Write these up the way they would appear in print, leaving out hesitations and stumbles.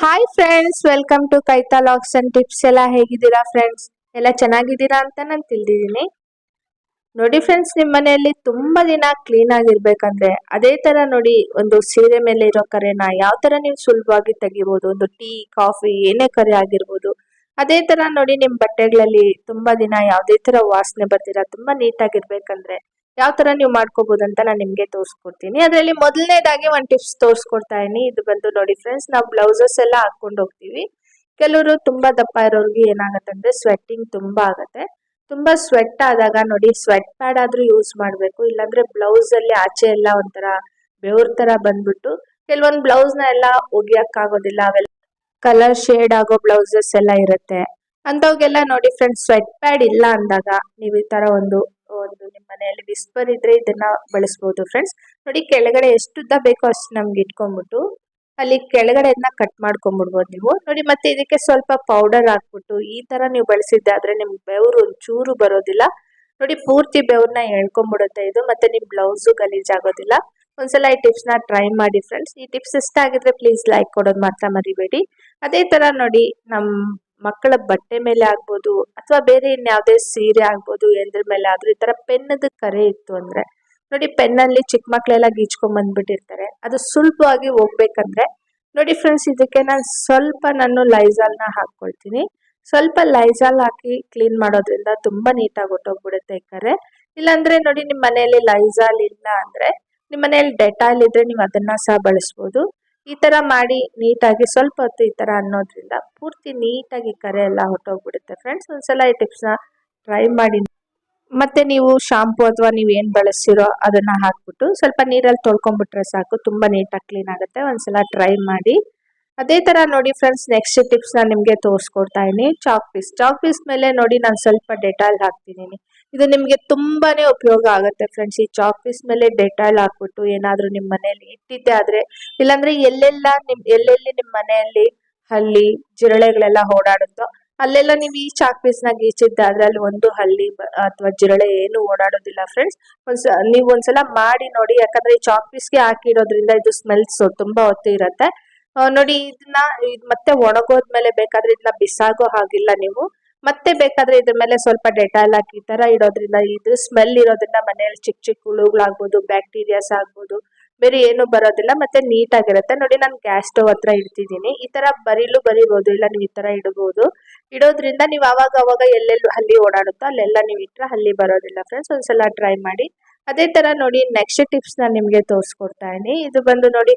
Hi friends, welcome to ಕೈತಾ logs and tips. ಎಲ್ಲ ಹೇಗಿದ್ದೀರಾ ಫ್ರೆಂಡ್ಸ್? ಎಲ್ಲ ಚೆನ್ನಾಗಿದ್ದೀರಾ ಅಂತ ನಾನು ತಿಳಿದಿದ್ದೀನಿ. ನೋಡಿ ಫ್ರೆಂಡ್ಸ್, ನಿಮ್ಮ ಮನೆಯಲ್ಲಿ ತುಂಬಾ ದಿನ ಕ್ಲೀನ್ ಆಗಿರ್ಬೇಕಂದ್ರೆ ಅದೇ ತರ ನೋಡಿ, ಒಂದು ಸೀರೆ ಮೇಲೆ ಇರೋ ಕರೆನ ಯಾವ ತರ ನೀವು ಸುಲಭವಾಗಿ ತೆಗಿಬಹುದು. ಒಂದು ಟೀ, ಕಾಫಿ, ಏನೇ ಕರೆ ಆಗಿರ್ಬೋದು. ಅದೇ ತರ ನೋಡಿ, ನಿಮ್ ಬಟ್ಟೆಗಳಲ್ಲಿ ತುಂಬಾ ದಿನ ಯಾವುದೇ ತರ ವಾಸನೆ ಬರ್ತೀರಾ ತುಂಬಾ ನೀಟಾಗಿರ್ಬೇಕಂದ್ರೆ ಯಾವ ತರ ನೀವು ಮಾಡ್ಕೋಬಹುದು ಅಂತ ನಾನು ನಿಮ್ಗೆ ತೋರಿಸ್ಕೊಡ್ತೀನಿ. ಅದರಲ್ಲಿ ಮೊದಲನೇದಾಗಿ ಒಂದು ಟಿಪ್ಸ್ ತೋರಿಸ್ಕೊಡ್ತಾ ಇದೀನಿ. ಇದು ಬಂದು ನೋಡಿ ಫ್ರೆಂಡ್ಸ್, ನಾವು ಬ್ಲೌಸಸ್ ಎಲ್ಲ ಹಾಕೊಂಡು ಹೋಗ್ತೀವಿ. ಕೆಲವರು ತುಂಬಾ ದಪ್ಪ ಇರೋರ್ಗೆ ಏನಾಗತ್ತೆ ಅಂದ್ರೆ ಸ್ವೆಟ್ಟಿಂಗ್ ತುಂಬಾ ಆಗತ್ತೆ. ತುಂಬಾ ಸ್ವೆಟ್ ಆದಾಗ ನೋಡಿ, ಸ್ವೆಟ್ ಪ್ಯಾಡ್ ಆದ್ರೂ ಯೂಸ್ ಮಾಡ್ಬೇಕು. ಇಲ್ಲಾಂದ್ರೆ ಬ್ಲೌಸ್ ಅಲ್ಲಿ ಆಚೆ ಎಲ್ಲ ಒಂಥರ ಬೆವರ್ ತರ ಬಂದ್ಬಿಟ್ಟು ಕೆಲವೊಂದು ಬ್ಲೌಸ್ ನ ಎಲ್ಲ ಒಗಿಯಕ್ ಆಗೋದಿಲ್ಲ. ಅವೆಲ್ಲ ಕಲರ್ ಶೇಡ್ ಆಗೋ ಬ್ಲೌಸಸ್ ಎಲ್ಲ ಇರುತ್ತೆ. ಅಂತವ್ಗೆಲ್ಲ ನೋಡಿ ಫ್ರೆಂಡ್ಸ್, ಸ್ವೆಟ್ ಪ್ಯಾಡ್ ಇಲ್ಲ ಅಂದಾಗ ನೀವು ಈ ತರ ಒಂದು ಒಂದು ನಿಮ್ಮ ಮನೆಯಲ್ಲಿ ವಿಸ್ಪರ್ ಇದ್ರೆ ಇದನ್ನ ಬಳಸಬಹುದು ಫ್ರೆಂಡ್ಸ್. ನೋಡಿ, ಕೆಳಗಡೆ ಎಷ್ಟು ಉದ್ದ ಬೇಕೋ ಅಷ್ಟು ನಮ್ಗೆ ಇಟ್ಕೊಂಡ್ಬಿಟ್ಟು ಅಲ್ಲಿ ಕೆಳಗಡೆಯನ್ನ ಕಟ್ ಮಾಡ್ಕೊಂಡ್ಬಿಡ್ಬೋದು ನೀವು. ನೋಡಿ, ಮತ್ತೆ ಇದಕ್ಕೆ ಸ್ವಲ್ಪ ಪೌಡರ್ ಹಾಕ್ಬಿಟ್ಟು ಈ ತರ ನೀವು ಬಳಸಿದ್ದಾದ್ರೆ ನಿಮ್ ಬೆವರು ಒಂಚೂರು ಬರೋದಿಲ್ಲ. ನೋಡಿ, ಪೂರ್ತಿ ಬೆವ್ರನ್ನ ಎಳ್ಕೊಂಡ್ಬಿಡುತ್ತೆ ಇದು. ಮತ್ತೆ ನಿಮ್ ಬ್ಲೌಸು ಗಲೀಜ್ ಆಗೋದಿಲ್ಲ. ಒಂದ್ಸಲ ಈ ಟಿಪ್ಸ್ ನ ಟ್ರೈ ಮಾಡಿ ಫ್ರೆಂಡ್ಸ್. ಈ ಟಿಪ್ಸ್ ಇಷ್ಟ ಆಗಿದ್ರೆ ಪ್ಲೀಸ್ ಲೈಕ್ ಕೊಡೋದು ಮಾತ್ರ ಮರಿಬೇಡಿ. ಅದೇ ತರ ನೋಡಿ, ನಮ್ ಮಕ್ಕಳ ಬಟ್ಟೆ ಮೇಲೆ ಆಗ್ಬೋದು ಅಥವಾ ಬೇರೆ ಇನ್ಯಾವುದೇ ಸೀರೆ ಆಗ್ಬೋದು, ಎಂದ್ರ ಮೇಲೆ ಆದ್ರೂ ಈ ತರ ಪೆನ್ನದ ಕರೆ ಇತ್ತು ಅಂದ್ರೆ ನೋಡಿ, ಪೆನ್ನಲ್ಲಿ ಚಿಕ್ಕ ಮಕ್ಳೆಲ್ಲ ಗೀಚ್ಕೊಂಡ್ ಬಂದ್ಬಿಟ್ಟಿರ್ತಾರೆ. ಅದು ಸುಲಭವಾಗಿ ಹೋಗ್ಬೇಕಂದ್ರೆ ನೋಡಿ ಫ್ರೆಂಡ್ಸ್, ಇದಕ್ಕೆ ನಾನು ಲೈಸಾಲ್ ನ ಹಾಕೊಳ್ತೀನಿ. ಸ್ವಲ್ಪ ಲೈಸಾಲ್ ಹಾಕಿ ಕ್ಲೀನ್ ಮಾಡೋದ್ರಿಂದ ತುಂಬಾ ನೀಟಾಗಿ ಹೊಟ್ಟೋಗ್ಬಿಡುತ್ತೆ ಈ ಕರೆ. ಇಲ್ಲಾಂದ್ರೆ ನೋಡಿ, ನಿಮ್ ಮನೆಯಲ್ಲಿ ಲೈಸಾಲ್ ಇಲ್ಲ ಅಂದ್ರೆ ನಿಮ್ ಮನೆಯಲ್ಲಿ ಡೆಟಾಲ್ ಇದ್ರೆ ನೀವು ಅದನ್ನ ಸಹ ಬಳಸ್ಬೋದು. ಈ ತರ ಮಾಡಿ ನೀಟಾಗಿ ಸ್ವಲ್ಪ ಹೊತ್ತು ಈ ತರ ಅನ್ನೋದ್ರಿಂದ ಪೂರ್ತಿ ನೀಟಾಗಿ ಕರೆ ಎಲ್ಲ ಹೊಟ್ಟೋಗ್ಬಿಡುತ್ತೆ ಫ್ರೆಂಡ್ಸ್. ಒಂದ್ಸಲ ಈ ಟಿಪ್ಸ್ ನ ಟ್ರೈ ಮಾಡಿ. ಮತ್ತೆ ನೀವು ಶಾಂಪೂ ಅಥವಾ ನೀವು ಏನ್ ಬಳಸ್ತಿರೋ ಅದನ್ನ ಹಾಕ್ಬಿಟ್ಟು ಸ್ವಲ್ಪ ನೀರಲ್ಲಿ ತೊಳ್ಕೊಂಡ್ಬಿಟ್ರೆ ಸಾಕು, ತುಂಬಾ ನೀಟಾಗಿ ಕ್ಲೀನ್ ಆಗುತ್ತೆ. ಒಂದ್ಸಲ ಟ್ರೈ ಮಾಡಿ. ಅದೇ ತರ ನೋಡಿ ಫ್ರೆಂಡ್ಸ್, ನೆಕ್ಸ್ಟ್ ಟಿಪ್ಸ್ ನಾನು ನಿಮ್ಗೆ ತೋರಿಸ್ಕೊಡ್ತಾ ಇದೀನಿ. ಚಾಕ್ ಪೀಸ್ ಮೇಲೆ ನೋಡಿ ನಾನು ಸ್ವಲ್ಪ ಡೆಟಾಲ್ ಹಾಕ್ತಿದ್ದೀನಿ. ಇದು ನಿಮ್ಗೆ ತುಂಬಾನೇ ಉಪಯೋಗ ಆಗುತ್ತೆ ಫ್ರೆಂಡ್ಸ್. ಈ ಚಾಕ್ ಪೀಸ್ ಮೇಲೆ ಡೆಟಾಲ್ ಹಾಕ್ಬಿಟ್ಟು ಏನಾದ್ರೂ ನಿಮ್ ಮನೆಯಲ್ಲಿ ಇಟ್ಟಿದ್ದೆ ಆದ್ರೆ, ಇಲ್ಲಾಂದ್ರೆ ಎಲ್ಲೆಲ್ಲಿ ನಿಮ್ ಮನೆಯಲ್ಲಿ ಹಲ್ಲಿ ಜಿರಳೆಗಳೆಲ್ಲ ಓಡಾಡುತ್ತೋ ಅಲ್ಲೆಲ್ಲ ನೀವು ಈ ಚಾಕ್ ಪೀಸ್ ನ ಗೀಚಿದ್ದಾದ್ರೆ ಅಲ್ಲಿ ಒಂದು ಹಲ್ಲಿ ಅಥವಾ ಜಿರಳೆ ಏನು ಓಡಾಡೋದಿಲ್ಲ ಫ್ರೆಂಡ್ಸ್. ನೀವು ಒಂದ್ಸಲ ಮಾಡಿ ನೋಡಿ. ಯಾಕಂದ್ರೆ ಈ ಚಾಕ್ ಪೀಸ್ಗೆ ಹಾಕಿರೋದ್ರಿಂದ ಇದು ಸ್ಮೆಲ್ಸ್ ತುಂಬಾ ಹೊತ್ತು ಇರತ್ತೆ. ನೋಡಿ, ಇದ್ ಮತ್ತೆ ಒಣಗೋದ್ಮೇಲೆ ಬೇಕಾದ್ರೆ ಇದನ್ನ ಬಿಸಾಗೋ ಹಾಗಿಲ್ಲ ನೀವು. ಮತ್ತೆ ಬೇಕಾದ್ರೆ ಇದ್ರ ಮೇಲೆ ಸ್ವಲ್ಪ ಡೆಟಾಲ್ ಹಾಕಿ ಈ ತರ ಇಡೋದ್ರಿಂದ ಇದು ಸ್ಮೆಲ್ ಇರೋದ್ರಿಂದ ಮನೆಯಲ್ಲಿ ಚಿಕ್ಕ ಚಿಕ್ಕ ಹುಳುಗಳಾಗ್ಬೋದು, ಬ್ಯಾಕ್ಟೀರಿಯಾಸ್ ಆಗ್ಬೋದು, ಬೇರೆ ಏನು ಬರೋದಿಲ್ಲ. ಮತ್ತೆ ನೀಟಾಗಿರುತ್ತೆ. ನೋಡಿ, ನಾನು ಗ್ಯಾಸ್ ಸ್ಟವ್ ಹತ್ರ ಇಡ್ತಿದ್ದೀನಿ. ಈ ತರ ಬರಿಬಹುದು, ಇಲ್ಲ ನೀವು ಈ ತರ ಇಡಬಹುದು. ಇಡೋದ್ರಿಂದ ನೀವು ಅವಾಗ ಎಲ್ಲೆಲ್ಲಿ ಹಲ್ಲಿ ಓಡಾಡುತ್ತೋ ಅಲ್ಲೆಲ್ಲ ನೀವು ಇಟ್ರೆ ಹಲ್ಲಿ ಬರೋದಿಲ್ಲ ಫ್ರೆಂಡ್ಸ್. ಒಂದ್ಸಲ ಟ್ರೈ ಮಾಡಿ. ಅದೇ ತರ ನೋಡಿ, ನೆಕ್ಸ್ಟ್ ಟಿಪ್ಸ್ ನಾನು ನಿಮ್ಗೆ ತೋರಿಸ್ಕೊಡ್ತಾ ಇದೀನಿ. ಇದು ಬಂದು ನೋಡಿ,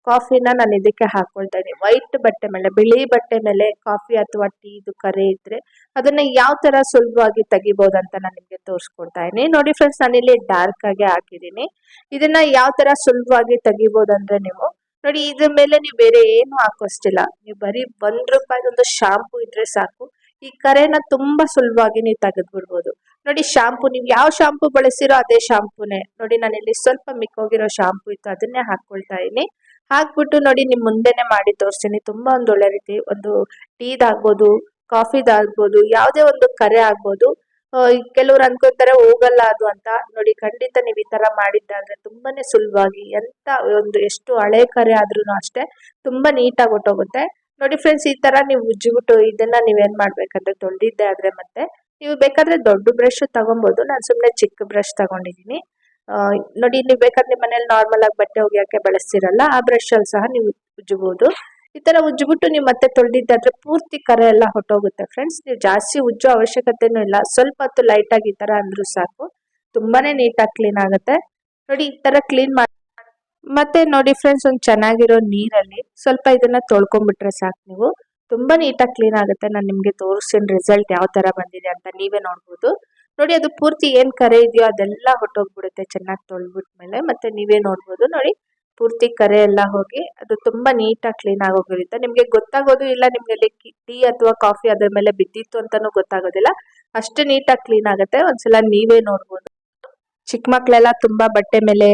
ಕಾಫಿನ ನಾನು ಇದಕ್ಕೆ ಹಾಕೊಳ್ತಾ ಇದೀನಿ. ವೈಟ್ ಬಟ್ಟೆ ಮೇಲೆ, ಬಿಳಿ ಬಟ್ಟೆ ಮೇಲೆ ಕಾಫಿ ಅಥವಾ ಟೀ ಇದು ಕರೆ ಇದ್ರೆ ಅದನ್ನ ಯಾವ ತರ ಸುಲಭವಾಗಿ ತೆಗಿಬಹುದು ಅಂತ ನಾನು ನಿಮ್ಗೆ ತೋರಿಸ್ಕೊಡ್ತಾ ಇದೀನಿ. ನೋಡಿ ಫ್ರೆಂಡ್ಸ್, ನಾನಿಲ್ಲಿ ಡಾರ್ಕ್ ಆಗಿ ಹಾಕಿದೀನಿ. ಇದನ್ನ ಯಾವ ತರ ಸುಲಭವಾಗಿ ತೆಗಿಬಹುದು ಅಂದ್ರೆ ನೀವು ನೋಡಿ, ಇದ್ರ ಮೇಲೆ ನೀವು ಬೇರೆ ಏನು ಹಾಕೋಷ್ಟಿಲ್ಲ. ನೀವು ಬರೀ ₹1 ಒಂದು ಶಾಂಪೂ ಇದ್ರೆ ಸಾಕು. ಈ ಕರೆನ ತುಂಬಾ ಸುಲಭವಾಗಿ ನೀವು ತೆಗೆದು ಬಿಡ್ಬೋದು. ನೋಡಿ, ಶಾಂಪೂ ನೀವು ಯಾವ ಶಾಂಪೂ ಬಳಸಿರೋ ಅದೇ ಶಾಂಪೂನೇ. ನೋಡಿ, ನಾನಿಲ್ಲಿ ಸ್ವಲ್ಪ ಮಿಕ್ಕೋಗಿರೋ ಶಾಂಪೂ ಇತ್ತು, ಅದನ್ನೇ ಹಾಕೊಳ್ತಾ ಇದೀನಿ. ಹಾಕ್ಬಿಟ್ಟು ನೋಡಿ, ನಿಮ್ ಮುಂದೆನೆ ಮಾಡಿ ತೋರಿಸ್ತೀನಿ. ತುಂಬಾ ಒಂದು ಒಳ್ಳೆ ರೀತಿ, ಒಂದು ಟೀದಾಗ್ಬೋದು, ಕಾಫಿದಾಗ್ಬೋದು, ಯಾವುದೇ ಒಂದು ಕರೆ ಆಗ್ಬೋದು. ಕೆಲವ್ರು ಅನ್ಕೋತಾರೆ ಹೋಗಲ್ಲ ಅದು ಅಂತ. ನೋಡಿ, ಖಂಡಿತ ನೀವು ಈ ತರ ಮಾಡಿದ್ದಾದ್ರೆ ತುಂಬಾನೇ ಸುಲಭವಾಗಿ, ಎಂತ ಒಂದು ಎಷ್ಟು ಹಳೆ ಕರೆ ಆದ್ರೂ ಅಷ್ಟೇ ತುಂಬಾ ನೀಟಾಗಿ ಹೊಟ್ಟೋಗುತ್ತೆ. ನೋಡಿ ಫ್ರೆಂಡ್ಸ್, ಈ ತರ ನೀವು ಉಜ್ಜಿಬಿಟ್ಟು ಇದನ್ನ ನೀವೇನ್ ಮಾಡ್ಬೇಕಂದ್ರೆ ತೊಳೆದಿದ್ದೆ ಆದ್ರೆ ಮತ್ತೆ ನೀವು ಬೇಕಾದ್ರೆ ದೊಡ್ಡ ಬ್ರಷ್ ತಗೊಬಹುದು. ನಾನು ಸುಮ್ನೆ ಚಿಕ್ಕ ಬ್ರಷ್ ತಗೊಂಡಿದ್ದೀನಿ. ನೋಡಿ, ನೀವು ಬೇಕಾದ್ರೆ ನಿಮ್ಮ ಮನೇಲಿ ನಾರ್ಮಲ್ ಆಗಿ ಬಟ್ಟೆ ಒಗೆಯಕ್ಕೆ ಬಳಸ್ತಿರಲ್ಲ ಆ ಬ್ರಷ್ ಅಲ್ಲಿ ಸಹ ನೀವು ಉಜ್ಜಬಹುದು. ಈ ತರ ಉಜ್ಜಿಬಿಟ್ಟು ನೀವು ಮತ್ತೆ ತೊಳೆದಿದ್ದಾದ್ರೆ ಪೂರ್ತಿ ಕರೆ ಎಲ್ಲ ಹೊಟ್ಟೋಗುತ್ತೆ ಫ್ರೆಂಡ್ಸ್. ನೀವು ಜಾಸ್ತಿ ಉಜ್ಜೋ ಅವಶ್ಯಕತೆನೂ ಇಲ್ಲ. ಸ್ವಲ್ಪ ಹೊತ್ತು ಲೈಟ್ ಆಗಿ ಈ ತರ ಅಂದ್ರೂ ಸಾಕು, ತುಂಬಾನೇ ನೀಟಾಗಿ ಕ್ಲೀನ್ ಆಗುತ್ತೆ. ನೋಡಿ, ಈ ತರ ಕ್ಲೀನ್ ಮಾಡಿ ಮತ್ತೆ ನೋಡಿ ಫ್ರೆಂಡ್ಸ್, ಒಂದು ಚೆನ್ನಾಗಿರೋ ನೀರಲ್ಲಿ ಸ್ವಲ್ಪ ಇದನ್ನ ತೊಳ್ಕೊಂಡ್ಬಿಟ್ರೆ ಸಾಕು ನೀವು. ತುಂಬಾ ನೀಟಾಗಿ ಕ್ಲೀನ್ ಆಗುತ್ತೆ. ನಾನು ನಿಮ್ಗೆ ತೋರಿಸ್ತೀನಿ ರಿಸಲ್ಟ್ ಯಾವ ತರ ಬಂದಿದೆ ಅಂತ, ನೀವೇ ನೋಡ್ಬೋದು. ನೋಡಿ, ಅದು ಪೂರ್ತಿ ಏನ್ ಕರೆ ಇದೆಯೋ ಅದೆಲ್ಲ ಹೊಟ್ಟೋಗ್ಬಿಡುತ್ತೆ ಚೆನ್ನಾಗಿ ತೊಳ್ಬಿಟ್ಮೇಲೆ. ಮತ್ತೆ ನೀವೇ ನೋಡ್ಬೋದು. ನೋಡಿ, ಪೂರ್ತಿ ಕರೆ ಎಲ್ಲ ಹೋಗಿ ಅದು ತುಂಬಾ ನೀಟಾಗಿ ಕ್ಲೀನ್ ಆಗೋಗಿರುತ್ತೆ. ನಿಮ್ಗೆ ಗೊತ್ತಾಗೋದು ಇಲ್ಲ, ನಿಮ್ಗೆ ಟೀ ಅಥವಾ ಕಾಫಿ ಅದ್ರ ಮೇಲೆ ಬಿದ್ದಿತ್ತು ಅಂತಾನು ಗೊತ್ತಾಗೋದಿಲ್ಲ. ಅಷ್ಟು ನೀಟಾಗಿ ಕ್ಲೀನ್ ಆಗುತ್ತೆ. ಒಂದ್ಸಲ ನೀವೇ ನೋಡ್ಬೋದು. ಚಿಕ್ಕ ಮಕ್ಳೆಲ್ಲ ತುಂಬಾ ಬಟ್ಟೆ ಮೇಲೆ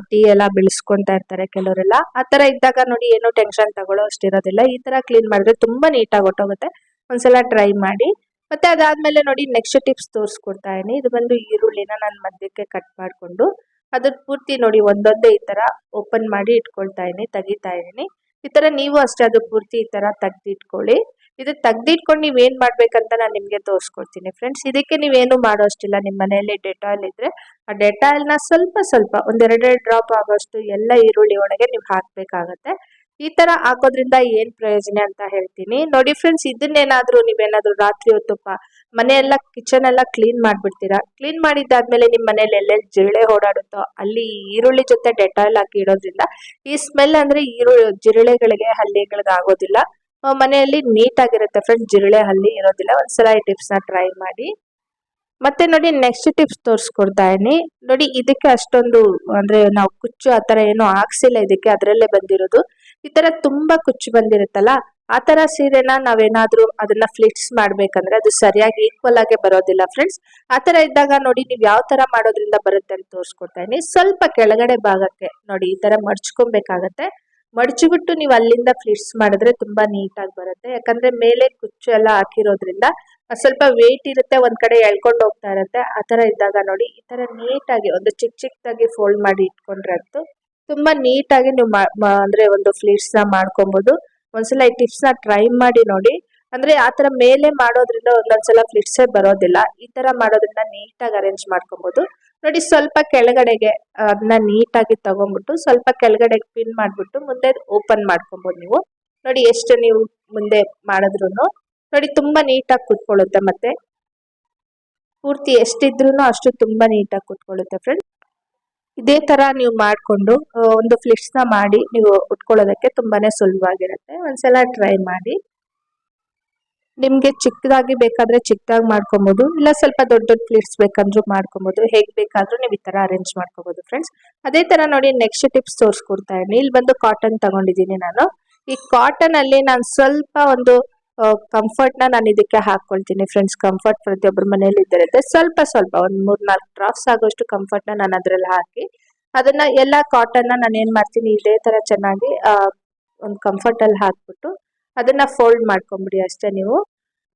ಟೀ ಎಲ್ಲ ಬೀಳಿಸ್ಕೊಂತಾ ಇರ್ತಾರೆ ಕೆಲವರೆಲ್ಲ. ಆ ತರ ಇದ್ದಾಗ ನೋಡಿ, ಏನು ಟೆನ್ಷನ್ ತಗೊಳ್ಳೋ ಅಷ್ಟಿರೋದಿಲ್ಲ. ಈ ತರ ಕ್ಲೀನ್ ಮಾಡಿದ್ರೆ ತುಂಬಾ ನೀಟಾಗಿ ಹೊಟ್ಟೋಗುತ್ತೆ. ಒಂದ್ಸಲ ಟ್ರೈ ಮಾಡಿ. ಮತ್ತೆ ಅದಾದ್ಮೇಲೆ ನೋಡಿ, ನೆಕ್ಸ್ಟ್ ಟಿಪ್ಸ್ ತೋರಿಸ್ಕೊಡ್ತಾ ಇದೀನಿ. ಇದು ಬಂದು ಈರುಳ್ಳಿನ ನಾನು ಮಧ್ಯಕ್ಕೆ ಕಟ್ ಮಾಡ್ಕೊಂಡು ಅದ್ರ ಪೂರ್ತಿ ನೋಡಿ ಒಂದೊಂದೇ ಈ ತರ ಓಪನ್ ಮಾಡಿ ಇಟ್ಕೊಳ್ತಾ ಇದೀನಿ, ತೆಗಿತಾ ಇದೀನಿ. ಈ ತರ ನೀವು ಅಷ್ಟೇ ಅದು ಪೂರ್ತಿ ಈ ತರ ತೆಗ್ದಿಟ್ಕೊಳ್ಳಿ. ಇದು ತೆಗ್ದಿಟ್ಕೊಂಡು ನೀವೇನ್ ಮಾಡ್ಬೇಕಂತ ನಾನು ನಿಮ್ಗೆ ತೋರಿಸ್ಕೊಡ್ತೀನಿ ಫ್ರೆಂಡ್ಸ್. ಇದಕ್ಕೆ ನೀವೇನು ಮಾಡೋ ಅಷ್ಟಿಲ್ಲ. ನಿಮ್ಮ ಮನೆಯಲ್ಲಿ ಡೆಟಾಲ್ ಇದ್ರೆ ಆ ಡೆಟಾಲ್ನ ಸ್ವಲ್ಪ ಸ್ವಲ್ಪ ಒಂದೆರಡೆರಡು ಡ್ರಾಪ್ ಆಗೋಷ್ಟು ಎಲ್ಲ ಈರುಳ್ಳಿ ಒಳಗೆ ನೀವು ಹಾಕ್ಬೇಕಾಗತ್ತೆ. ಈ ತರ ಹಾಕೋದ್ರಿಂದ ಏನ್ ಪ್ರಯೋಜನ ಅಂತ ಹೇಳ್ತೀನಿ ನೋಡಿ ಫ್ರೆಂಡ್ಸ್. ಇದನ್ನೇನಾದ್ರೂ ನೀವೇನಾದ್ರೂ ರಾತ್ರಿ ಹೊತ್ತು ಮನೆಯೆಲ್ಲ ಕಿಚನ್ ಎಲ್ಲ ಕ್ಲೀನ್ ಮಾಡ್ಬಿಡ್ತೀರಾ. ಕ್ಲೀನ್ ಮಾಡಿದ್ದಾದ್ಮೇಲೆ ನಿಮ್ಮ ಮನೇಲಿ ಎಲ್ಲೆಲ್ಲಿ ಜಿರಳೆ ಓಡಾಡುತ್ತೋ ಅಲ್ಲಿ ಈರುಳ್ಳಿ ಜೊತೆ ಡೆಟಾಲ್ ಹಾಕಿ ಇಡೋದ್ರಿಂದ ಈ ಸ್ಮೆಲ್ ಅಂದ್ರೆ ಜಿರಳೆಗಳಿಗೆ ಹಲ್ಲಿಗಳಿಗೆ ಆಗೋದಿಲ್ಲ. ಮನೆಯಲ್ಲಿ ನೀಟ್ ಆಗಿರುತ್ತೆ ಫ್ರೆಂಡ್ಸ್, ಜಿರಳೆ ಹಲ್ಲಿ ಇರೋದಿಲ್ಲ. ಒಂದ್ಸಲ ಈ ಟಿಪ್ಸ್ ನ ಟ್ರೈ ಮಾಡಿ. ಮತ್ತೆ ನೋಡಿ ನೆಕ್ಸ್ಟ್ ಟಿಪ್ಸ್ ತೋರಿಸ್ಕೊಡ್ತಾ ಇದೀನಿ ನೋಡಿ. ಇದಕ್ಕೆ ಅಷ್ಟೊಂದು ಅಂದ್ರೆ ನಾವು ಕುಚ್ಚು ಆತರ ಏನು ಹಾಕ್ಸಿಲ್ಲ ಇದಕ್ಕೆ, ಅದರಲ್ಲೇ ಬಂದಿರೋದು. ಈ ತರ ತುಂಬಾ ಕುಚ್ಚು ಬಂದಿರುತ್ತಲ್ಲ, ಆ ತರ ಸೀರೆನ ನಾವೇನಾದ್ರೂ ಅದನ್ನ ಫ್ಲಿಟ್ಸ್ ಮಾಡ್ಬೇಕಂದ್ರೆ ಅದು ಸರಿಯಾಗಿ ಈಕ್ವಲ್ ಆಗಿ ಬರೋದಿಲ್ಲ ಫ್ರೆಂಡ್ಸ್. ಆ ತರ ಇದ್ದಾಗ ನೋಡಿ ನೀವು ಯಾವ ತರ ಮಾಡೋದ್ರಿಂದ ಬರುತ್ತೆ ಅಂತ ತೋರಿಸ್ಕೊಡ್ತಾ ಇದೀನಿ. ಸ್ವಲ್ಪ ಕೆಳಗಡೆ ಭಾಗಕ್ಕೆ ನೋಡಿ ಈ ತರ ಮಡ್ಚ್ಕೊಬೇಕಾಗತ್ತೆ. ಮಡ್ಚಿಬಿಟ್ಟು ನೀವು ಅಲ್ಲಿಂದ ಫ್ಲಿಟ್ಸ್ ಮಾಡಿದ್ರೆ ತುಂಬಾ ನೀಟಾಗಿ ಬರುತ್ತೆ. ಯಾಕಂದ್ರೆ ಮೇಲೆ ಕುಚ್ಚು ಎಲ್ಲ ಹಾಕಿರೋದ್ರಿಂದ ಸ್ವಲ್ಪ ವೇಟ್ ಇರುತ್ತೆ, ಒಂದ್ ಕಡೆ ಎಳ್ಕೊಂಡು ಹೋಗ್ತಾ ಇರುತ್ತೆ. ಆ ತರ ಇದ್ದಾಗ ನೋಡಿ ಈ ತರ ನೀಟಾಗಿ ಒಂದು ಚಿಕ್ಕದಾಗಿ ಫೋಲ್ಡ್ ಮಾಡಿ ಇಟ್ಕೊಂಡ್ರೆ ಅಂತೂ ತುಂಬಾ ನೀಟಾಗಿ ನೀವು ಅಂದ್ರೆ ಒಂದು ಫ್ಲಿಟ್ಸ್ ನ ಮಾಡ್ಕೊಬಹುದು. ಒಂದ್ಸಲ ಈ ಟಿಪ್ಸ್ ನ ಟ್ರೈ ಮಾಡಿ ನೋಡಿ. ಅಂದ್ರೆ ಆತರ ಮೇಲೆ ಮಾಡೋದ್ರಿಂದ ಒಂದೊಂದ್ಸಲ ಫ್ಲಿಟ್ಸೇ ಬರೋದಿಲ್ಲ. ಈ ತರ ಮಾಡೋದ್ರಿಂದ ನೀಟಾಗಿ ಅರೇಂಜ್ ಮಾಡ್ಕೊಬಹುದು ನೋಡಿ. ಸ್ವಲ್ಪ ಕೆಳಗಡೆಗೆ ಅದನ್ನ ನೀಟಾಗಿ ತಗೊಂಡ್ಬಿಟ್ಟು ಸ್ವಲ್ಪ ಕೆಳಗಡೆ ಪಿನ್ ಮಾಡ್ಬಿಟ್ಟು ಮುಂದೆ ಓಪನ್ ಮಾಡ್ಕೊಬಹುದು ನೀವು ನೋಡಿ. ಎಷ್ಟು ನೀವು ಮುಂದೆ ಮಾಡಿದ್ರು ನೋಡಿ ತುಂಬಾ ನೀಟಾಗಿ ಕುತ್ಕೊಳ್ಳುತ್ತೆ. ಮತ್ತೆ ಪೂರ್ತಿ ಎಷ್ಟಿದ್ರು ಅಷ್ಟು ತುಂಬಾ ನೀಟಾಗಿ ಕುತ್ಕೊಳ್ಳುತ್ತೆ ಫ್ರೆಂಡ್ಸ್. ಇದೇ ತರ ನೀವು ಮಾಡ್ಕೊಂಡು ಒಂದು ಫ್ಲಿಟ್ಸ್ ನ ಮಾಡಿ ನೀವು ಉಟ್ಕೊಳ್ಳೋದಕ್ಕೆ ತುಂಬಾನೇ ಸುಲಭವಾಗಿರುತ್ತೆ. ಒಂದ್ಸಲ ಟ್ರೈ ಮಾಡಿ. ನಿಮ್ಗೆ ಚಿಕ್ಕದಾಗಿ ಬೇಕಾದ್ರೆ ಚಿಕ್ಕದಾಗಿ ಮಾಡ್ಕೊಬಹುದು, ಇಲ್ಲ ಸ್ವಲ್ಪ ದೊಡ್ಡ ದೊಡ್ಡ ಫ್ಲಿಟ್ಸ್ ಬೇಕಂದ್ರೂ ಮಾಡ್ಕೊಬಹುದು. ಹೇಗ್ ಬೇಕಾದ್ರೂ ನೀವು ಈ ತರ ಅರೇಂಜ್ ಮಾಡ್ಕೋಬಹುದು ಫ್ರೆಂಡ್ಸ್. ಅದೇ ತರ ನೋಡಿ ನೆಕ್ಸ್ಟ್ ಟಿಪ್ಸ್ ತೋರಿಸ್ಕೊಡ್ತಾ ಇದೀನಿ. ಇಲ್ಲಿ ಬಂದು ಕಾಟನ್ ತಗೊಂಡಿದ್ದೀನಿ ನಾನು. ಈ ಕಾಟನ್ ಅಲ್ಲಿ ನಾನು ಸ್ವಲ್ಪ ಒಂದು ಕಂಫರ್ಟ್ ನಾನು ಇದಕ್ಕೆ ಹಾಕೊಳ್ತೀನಿ ಫ್ರೆಂಡ್ಸ್. ಕಂಫರ್ಟ್ ಪ್ರತಿಯೊಬ್ಬರ ಮನೆಯಲ್ಲಿ ಇದ್ದಿರುತ್ತೆ. ಸ್ವಲ್ಪ ಸ್ವಲ್ಪ ಒಂದ್ 3-4 ಡ್ರಾಪ್ಸ್ ಆಗೋಷ್ಟು ಕಂಫರ್ಟ್ ನಾನು ಅದ್ರಲ್ಲಿ ಹಾಕಿ ಅದನ್ನ ಎಲ್ಲ ಕಾಟನ್ ನಾನು ಏನ್ ಮಾಡ್ತೀನಿ ಇದೇ ತರ ಚೆನ್ನಾಗಿ ಒಂದು ಕಂಫರ್ಟ್ ಅಲ್ಲಿ ಹಾಕ್ಬಿಟ್ಟು ಅದನ್ನ ಫೋಲ್ಡ್ ಮಾಡ್ಕೊಂಬಿಡಿ ಅಷ್ಟೇ. ನೀವು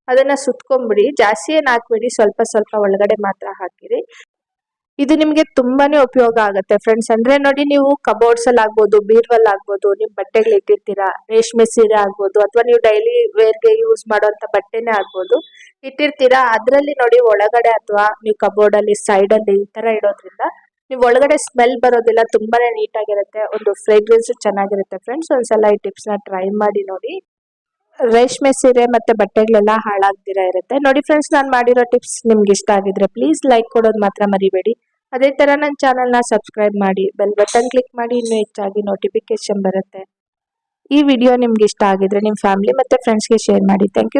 ಅದನ್ನ ಸುತ್ಕೊಂಬಿಡಿ, ಜಾಸ್ತಿ ಏನ್ ಹಾಕ್ಬಿಡಿ, ಸ್ವಲ್ಪ ಸ್ವಲ್ಪ ಒಳಗಡೆ ಮಾತ್ರ ಹಾಕಿರಿ. ಇದು ನಿಮ್ಗೆ ತುಂಬಾನೇ ಉಪಯೋಗ ಆಗುತ್ತೆ ಫ್ರೆಂಡ್ಸ್. ಅಂದ್ರೆ ನೋಡಿ ನೀವು ಕಬೋರ್ಡ್ಸ್ ಅಲ್ಲಿ ಆಗ್ಬೋದು, ಬೀರ್ವಲ್ ಆಗ್ಬೋದು, ನಿಮ್ ಬಟ್ಟೆಗಳು ಇಟ್ಟಿರ್ತೀರಾ, ರೇಷ್ಮೆ ಸೀರೆ ಆಗ್ಬೋದು, ಅಥವಾ ನೀವು ಡೈಲಿ ವೇರ್ಗೆ ಯೂಸ್ ಮಾಡುವಂತ ಬಟ್ಟೆನೇ ಆಗ್ಬೋದು ಇಟ್ಟಿರ್ತೀರಾ. ಅದ್ರಲ್ಲಿ ನೋಡಿ ಒಳಗಡೆ ಅಥವಾ ನೀವು ಕಬೋರ್ಡ್ ಅಲ್ಲಿ ಸೈಡ್ ಅಲ್ಲಿ ಈ ತರ ಇಡೋದ್ರಿಂದ ನೀವು ಒಳಗಡೆ ಸ್ಮೆಲ್ ಬರೋದಿಲ್ಲ, ತುಂಬಾನೇ ನೀಟಾಗಿರುತ್ತೆ, ಒಂದು ಫ್ರೇಗ್ರೆನ್ಸ್ ಚೆನ್ನಾಗಿರುತ್ತೆ ಫ್ರೆಂಡ್ಸ್. ಒಂದ್ಸಲ ಈ ಟಿಪ್ಸ್ ನ ಟ್ರೈ ಮಾಡಿ ನೋಡಿ. ರೇಷ್ಮೆ ಸೀರೆ ಮತ್ತೆ ಬಟ್ಟೆಗಳೆಲ್ಲ ಹಾಳಾಗ್ದಿರಾ ಇರುತ್ತೆ ನೋಡಿ ಫ್ರೆಂಡ್ಸ್. ನಾನು ಮಾಡಿರೋ ಟಿಪ್ಸ್ ನಿಮ್ಗೆ ಇಷ್ಟ ಆಗಿದ್ರೆ ಪ್ಲೀಸ್ ಲೈಕ್ ಕೊಡೋದು ಮಾತ್ರ ಮರಿಬೇಡಿ. ಅದೇ ತರ ನನ್ನ ಚಾನಲ್ ನ ಸಬ್ಸ್ಕ್ರೈಬ್ ಮಾಡಿ, ಬೆಲ್ ಬಟನ್ ಕ್ಲಿಕ್ ಮಾಡಿ, ಇನ್ನೂ ಹೆಚ್ಚಾಗಿ ನೋಟಿಫಿಕೇಶನ್ ಬರುತ್ತೆ. ಈ ವಿಡಿಯೋ ನಿಮ್ಗೆ ಇಷ್ಟ ಆಗಿದ್ರೆ ನಿಮ್ಮ ಫ್ಯಾಮಿಲಿ ಮತ್ತೆ ಫ್ರೆಂಡ್ಸ್ಗೆ ಶೇರ್ ಮಾಡಿ. Thank you.